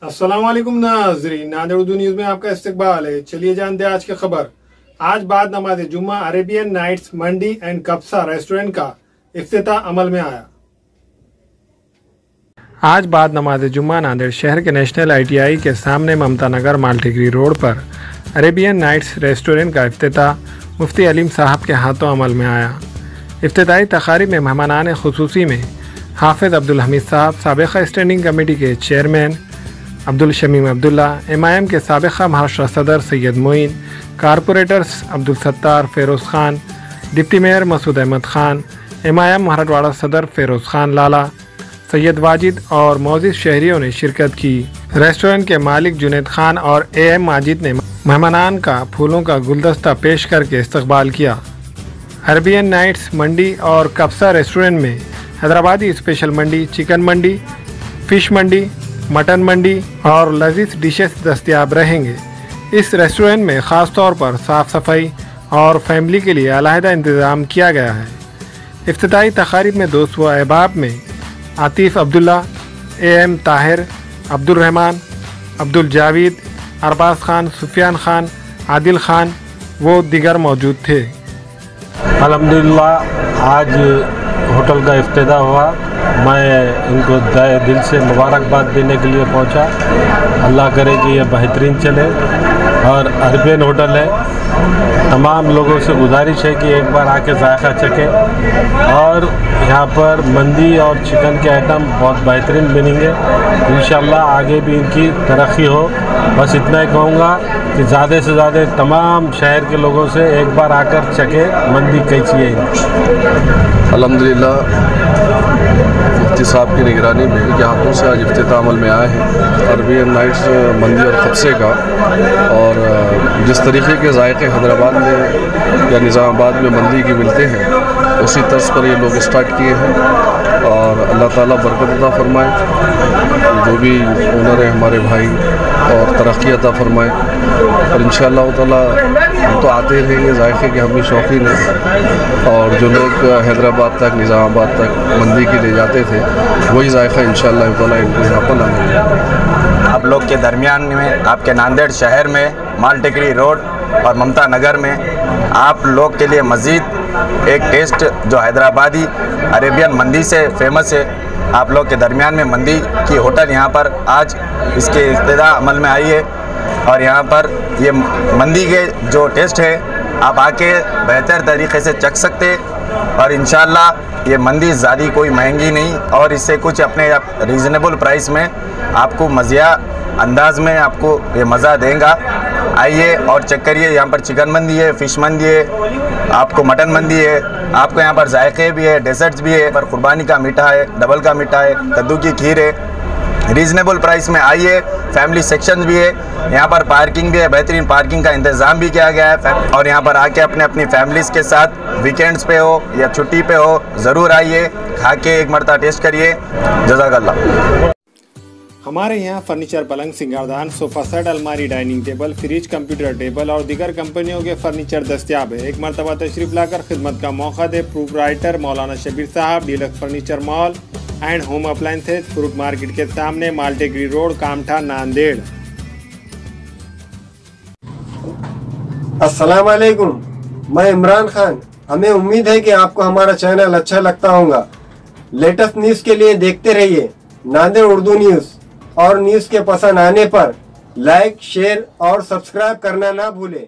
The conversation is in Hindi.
अस्सलाम वालेकुम नाज़रीन, नांदेड़ उर्दू न्यूज में आपका इस्तकबाल है। चलिए जानते हैं आज की खबर। आज बाद नमाज जुम्मा अरेबियन नाइट्स मंडी एंड कब्सा रेस्टोरेंट का इफ्तिताह अमल में आया। आज बाद नमाज जुम्मा नांदेड़ शहर के नेशनल ITI के सामने ममता नगर माल्टेगरी रोड पर अरेबियन नाइट्स रेस्टोरेंट का इफ्तिताह मुफ्ती अलीम साहब के हाथों अमल में आया। इफ्तिताही तकारीब में मेहमानान खुसूसी में हाफिज़ अब्दुल हमीद साहब, साबिक़ा स्टैंडिंग कमेटी के चेयरमैन अब्दुल शमीम अब्दुल्ला, MIM के साबिक़ा महाराष्ट्र सदर Syed Moin, corporators Abdul Sattar Feroz Khan, deputy mayor Masood Ahmed Khan, MIM Marathwada सदर फ़ेरोज़ ख़ान लाला, सैयद वाजिद और मौजूद शहरियों ने शिरकत की। रेस्टोरेंट के मालिक जुनेद खान और AM माजिद ने मेहमानान का फूलों का गुलदस्ता पेश करके इस्तकबाल किया। अरेबियन नाइट्स मंडी और कब्सा रेस्टोरेंट में हैदराबादी स्पेशल मंडी, चिकन मंडी, फ़िश मंडी, मटन मंडी और लजीज डिशेस दस्तयाब रहेंगे। इस रेस्टोरेंट में ख़ास तौर पर साफ़ सफाई और फैमिली के लिए अलहदा इंतज़ाम किया गया है। इफ्तिताही तकारीब में दोस्त व अहबाब में आतिफ अब्दुल्ला, AM ताहिर, अब्दुल रहमान, अब्दुल जावेद, अरबाज खान, सुफियान खान, आदिल खान वो दिगर मौजूद थे। अल्हम्दुलिल्लाह आज होटल का इफ्तिताह हुआ। मैं इनको दिल से मुबारकबाद देने के लिए पहुंचा। अल्लाह करे कि ये बेहतरीन चले और अरेबियन होटल है। तमाम लोगों से गुजारिश है कि एक बार आके जायका चखें और यहाँ पर मंदी और चिकन के आइटम बहुत बेहतरीन बनेंगे। इंशाल्लाह आगे भी इनकी तरक्की हो। बस इतना ही कहूँगा कि ज़्यादा से ज़्यादा तमाम शहर के लोगों से एक बार आकर चखें मंदी कैसी है। अल्हम्दुलिल्लाह मुफ्ती साहब की निगरानी में के हाथों से आज इफ्तिताह अमल में आए हैं अरेबियन नाइट्स मंदी और कब्से का। और जिस तरीके के जायके हैदराबाद में या निज़ामाबाद में मंदी के मिलते हैं उसी तर्ज पर ये लोग स्टार्ट किए हैं। और अल्लाह ताला बरकत अता फरमाए, जो भी ओनर है हमारे भाई, और तरक्की अता फरमाए। और इंशाअल्लाह ताला हम तो आते रहेंगे, जायके के हम भी शौकीन हैं। और जो लोग हैदराबाद तक, निज़ामाबाद तक मंदी के ले जाते थे वही जायका इंशाअल्लाह ताला इनको यहाँ पर ना मिले। आप लोग के दरमियान में, आपके नांदेड़ शहर में माल्टेगरी रोड और ममता नगर में आप लोग के लिए मज़ीद एक टेस्ट जो हैदराबादी अरेबियन मंदी से फेमस है, आप लोग के दरमियान में मंदी की होटल यहाँ पर आज इसके इफ्तिताह अमल में आई है। और यहाँ पर ये मंदी के जो टेस्ट है आप आके बेहतर तरीके से चख सकते। और इंशाल्लाह ये मंदी ज़्यादा कोई महंगी नहीं और इससे कुछ अपने रीज़नेबल प्राइस में आपको मज़िया अंदाज में आपको ये मज़ा देगा। आइए और चेक करिए। यहाँ पर चिकन मंदी है, फ़िश मंदी है, आपको मटन मंदी है, आपको यहाँ पर जायके भी है, डेजर्ट्स भी है, पर कुर्बानी का मीठा है, डबल का मीठा है, कद्दू की खीर है, रीज़नेबल प्राइस में। आइए, फैमिली सेक्शन भी है, यहाँ पर पार्किंग भी है, बेहतरीन पार्किंग का इंतज़ाम भी किया गया है। और यहाँ पर आके अपनी फैमिलीज़ के साथ वीकेंड्स पे हो या छुट्टी पे हो ज़रूर आइए, खा के एक मरतबा टेस्ट करिए। जज़ाकल्लाह। हमारे यहाँ फर्नीचर, पलंग, सिंगारदान, सोफ़ा सेट, अलमारी, dining table, fridge, computer table और दीगर कंपनियों के फर्नीचर दस्तयाब है। एक मरतबा तशरीफ़ लाकर खिदमत का मौका दे। प्रोप्राइटर मौलाना शबीर साहब, deluxe furniture mall and home appliances, fruit market के सामने, माल्टेगरी रोड, कामठा, नांदेड़। अस्सलाम वालेकुम, मैं इमरान खान। हमें उम्मीद है कि आपको हमारा चैनल अच्छा लगता होगा। लेटेस्ट न्यूज़ के लिए देखते रहिए नांदेड़ उर्दू न्यूज़। और न्यूज़ के पसंद आने पर लाइक, शेयर और सब्सक्राइब करना ना भूलें।